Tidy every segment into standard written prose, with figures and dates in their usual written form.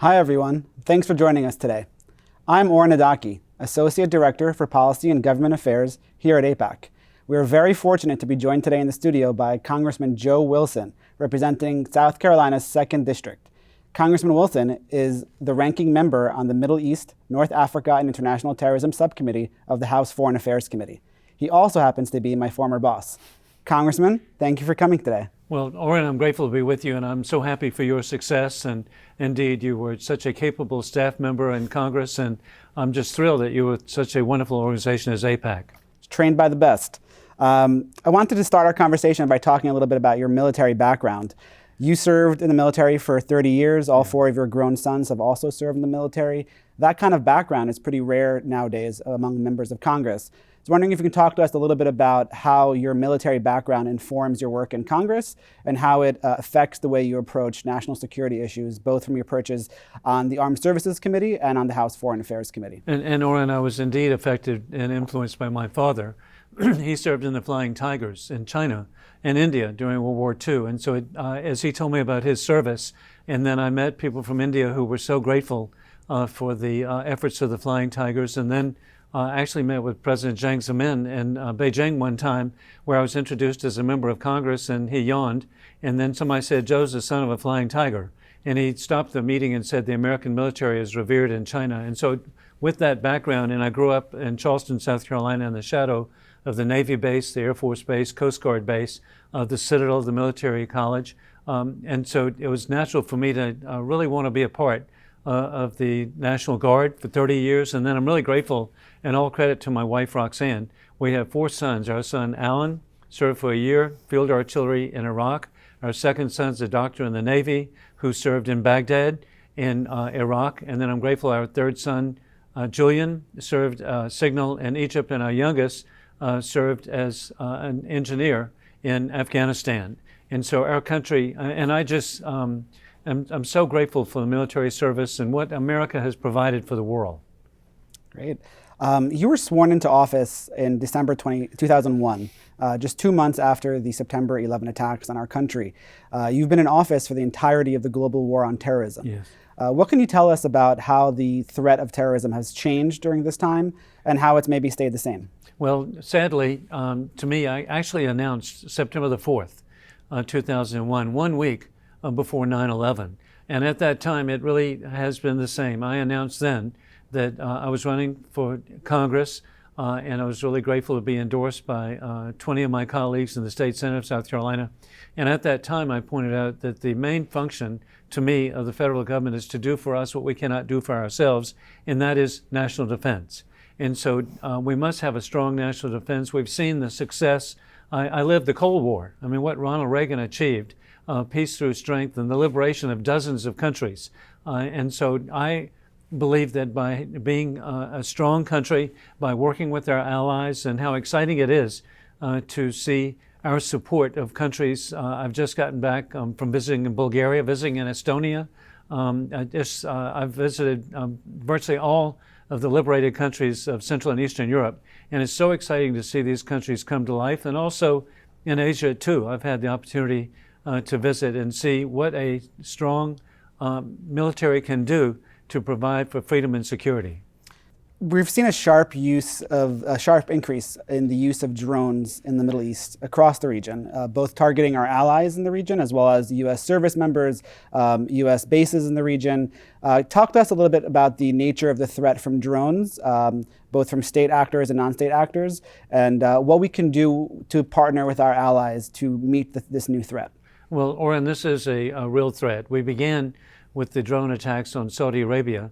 Hi, everyone. Thanks for joining us today. I'm Oren Adaki, Associate Director for Policy and Government Affairs here at AIPAC. We are very fortunate to be joined today in the studio by Congressman Joe Wilson, representing South Carolina's 2nd District. Congressman Wilson is the ranking member on the Middle East, North Africa, and International Terrorism Subcommittee of the House Foreign Affairs Committee. He also happens to be my former boss. Congressman, thank you for coming today. Well, Oren, I'm grateful to be with you, and I'm so happy for your success. And indeed, you were such a capable staff member in Congress, and I'm just thrilled that you were such a wonderful organization as AIPAC. Trained by the best. I wanted to start our conversation by talking a little bit about your military background. You served in the military for 30 years. All 4 of your grown sons have also served in the military. That kind of background is pretty rare nowadays among members of Congress. I was wondering if you can talk to us a little bit about how your military background informs your work in Congress and how it affects the way you approach national security issues, both from your perches on the Armed Services Committee and on the House Foreign Affairs Committee. And Oren, I was indeed affected and influenced by my father. He served in the Flying Tigers in China and India during World War II. And so as he told me about his service, and then I met people from India who were so grateful for the efforts of the Flying Tigers, and then actually met with President Jiang Zemin in Beijing one time, where I was introduced as a member of Congress, and he yawned. And then somebody said, "Joe's the son of a flying tiger." And he stopped the meeting and said, "The American military is revered in China." And so with that background, and I grew up in Charleston, South Carolina, in the shadow of the Navy base, the Air Force base, Coast Guard base, the Citadel, the military college. And so it was natural for me to really want to be a part of the National Guard for 30 years. And then I'm really grateful, and all credit to my wife, Roxanne. We have 4 sons. Our son, Alan, served for a year, field artillery in Iraq. Our second son's a doctor in the Navy who served in Baghdad in Iraq. And then I'm grateful our third son, Julian, served signal in Egypt. And our youngest served as an engineer in Afghanistan. And so our country, and I just, I'm so grateful for the military service and what America has provided for the world. Great. You were sworn into office in December 2001, just 2 months after the September 11 attacks on our country. You've been in office for the entirety of the global war on terrorism. Yes. What can you tell us about how the threat of terrorism has changed during this time and how it's maybe stayed the same? Well, sadly, to me, I actually announced September the 4th, 2001, 1 week before 9/11. And at that time, it really has been the same. I announced then that I was running for Congress, and I was really grateful to be endorsed by 20 of my colleagues in the State Senate of South Carolina. And at that time, I pointed out that the main function to me of the federal government is to do for us what we cannot do for ourselves, and that is national defense. And so we must have a strong national defense. We've seen the success. I lived the Cold War. I mean, what Ronald Reagan achieved, peace through strength and the liberation of dozens of countries. And so I believe that by being a strong country, by working with our allies, and how exciting it is to see our support of countries. I've just gotten back from visiting in Bulgaria, visiting in Estonia. I've visited virtually all of the liberated countries of Central and Eastern Europe. And it's so exciting to see these countries come to life. And also in Asia, too. I've had the opportunity to visit and see what a strong military can do to provide for freedom and security. We've seen a sharp increase in the use of drones in the Middle East across the region, both targeting our allies in the region as well as U.S. service members, U.S. bases in the region. Talk to us a little bit about the nature of the threat from drones, both from state actors and non-state actors, and what we can do to partner with our allies to meet this new threat. Well, Oren, this is a real threat. We began with the drone attacks on Saudi Arabia,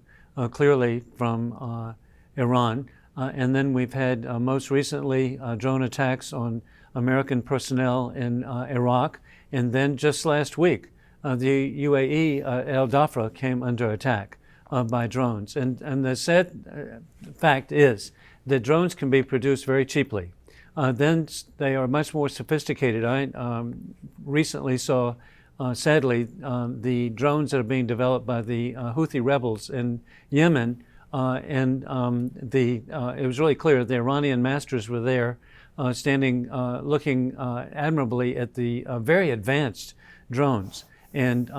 clearly from Iran, and then we've had most recently drone attacks on American personnel in Iraq, and then just last week the UAE El Dhafra came under attack by drones. And the sad fact is that drones can be produced very cheaply. Then they are much more sophisticated. I recently saw, sadly, the drones that are being developed by the Houthi rebels in Yemen. It was really clear the Iranian masters were there standing, looking admirably at the very advanced drones. And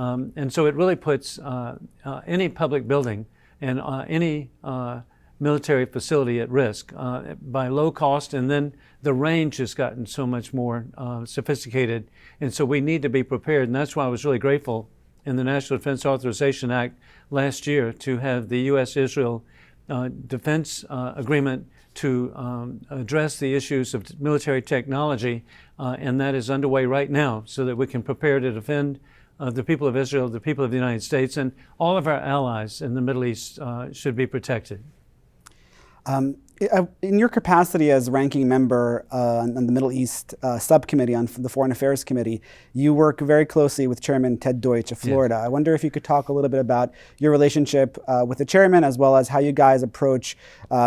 so it really puts any public building and any military facility at risk by low cost, and then the range has gotten so much more sophisticated, and so we need to be prepared. And that's why I was really grateful in the National Defense Authorization Act last year to have the U.S. Israel defense agreement to address the issues of military technology, and that is underway right now so that we can prepare to defend the people of Israel, the people of the United States, and all of our allies in the Middle East should be protected. In your capacity as ranking member on the Middle East subcommittee on the Foreign Affairs Committee, you work very closely with Chairman Ted Deutsch of Florida. Yes. I wonder if you could talk a little bit about your relationship with the chairman, as well as how you guys approach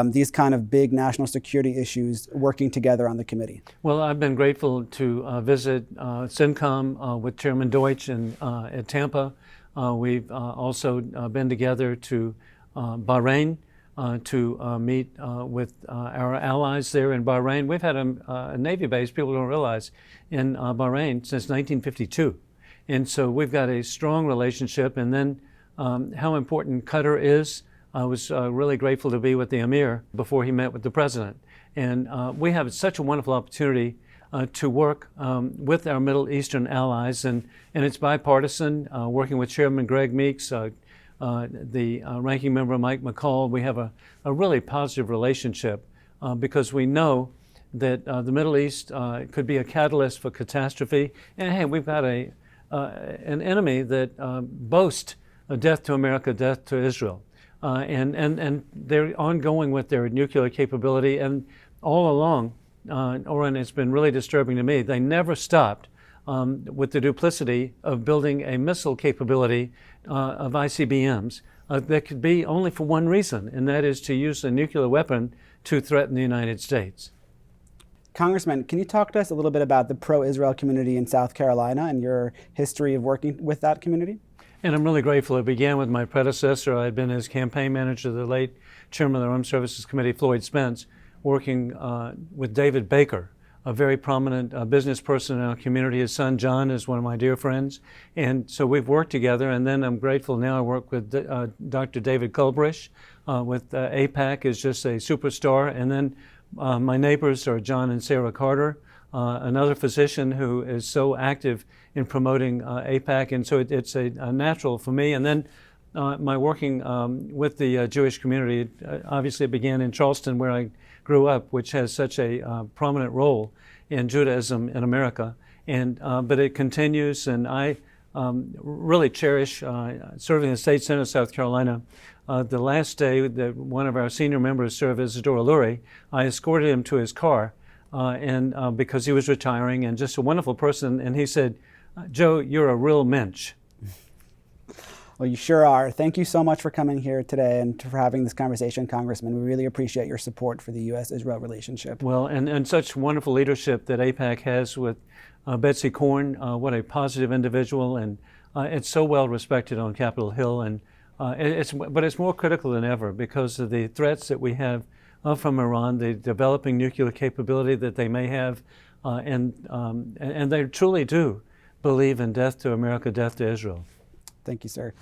these kind of big national security issues working together on the committee. Well, I've been grateful to visit CENTCOM with Chairman Deutsch at Tampa. We've also been together to Bahrain to meet with our allies there in Bahrain. We've had a Navy base, people don't realize, in Bahrain since 1952. And so we've got a strong relationship. And then how important Qatar is, I was really grateful to be with the Emir before he met with the President. And we have such a wonderful opportunity to work with our Middle Eastern allies. And it's bipartisan, working with Chairman Greg Meeks, the ranking member Mike McCall. We have a really positive relationship because we know that the Middle East could be a catalyst for catastrophe. And hey, we've got an enemy that boasts a death to America, death to Israel. And they're ongoing with their nuclear capability. And all along, Oren, it's been really disturbing to me, they never stopped with the duplicity of building a missile capability of ICBMs that could be only for one reason, and that is to use a nuclear weapon to threaten the United States. Congressman, can you talk to us a little bit about the pro-Israel community in South Carolina and your history of working with that community? And I'm really grateful. It began with my predecessor. I had been his campaign manager, the late Chairman of the Armed Services Committee, Floyd Spence, working with David Baker, a very prominent business person in our community. His son, John, is one of my dear friends. And so we've worked together. And then I'm grateful now I work with Dr. David Kulbrish with AIPAC is just a superstar. And then my neighbors are John and Sarah Carter, another physician who is so active in promoting AIPAC. And so it's a natural for me. And then my working with the Jewish community, obviously it began in Charleston, where I grew up, which has such a prominent role in Judaism in America. And but it continues, and I really cherish serving the State Senate of South Carolina. The last day that one of our senior members served, Isidore Lurie, I escorted him to his car, and because he was retiring, and just a wonderful person. And he said, "Joe, you're a real mensch." Well, you sure are. Thank you so much for coming here today and for having this conversation, Congressman. We really appreciate your support for the U.S. Israel relationship. Well, and such wonderful leadership that AIPAC has with Betsy Korn. What a positive individual, and it's so well respected on Capitol Hill. And but it's more critical than ever because of the threats that we have from Iran, the developing nuclear capability that they may have, and they truly do believe in death to America, death to Israel. Thank you, sir.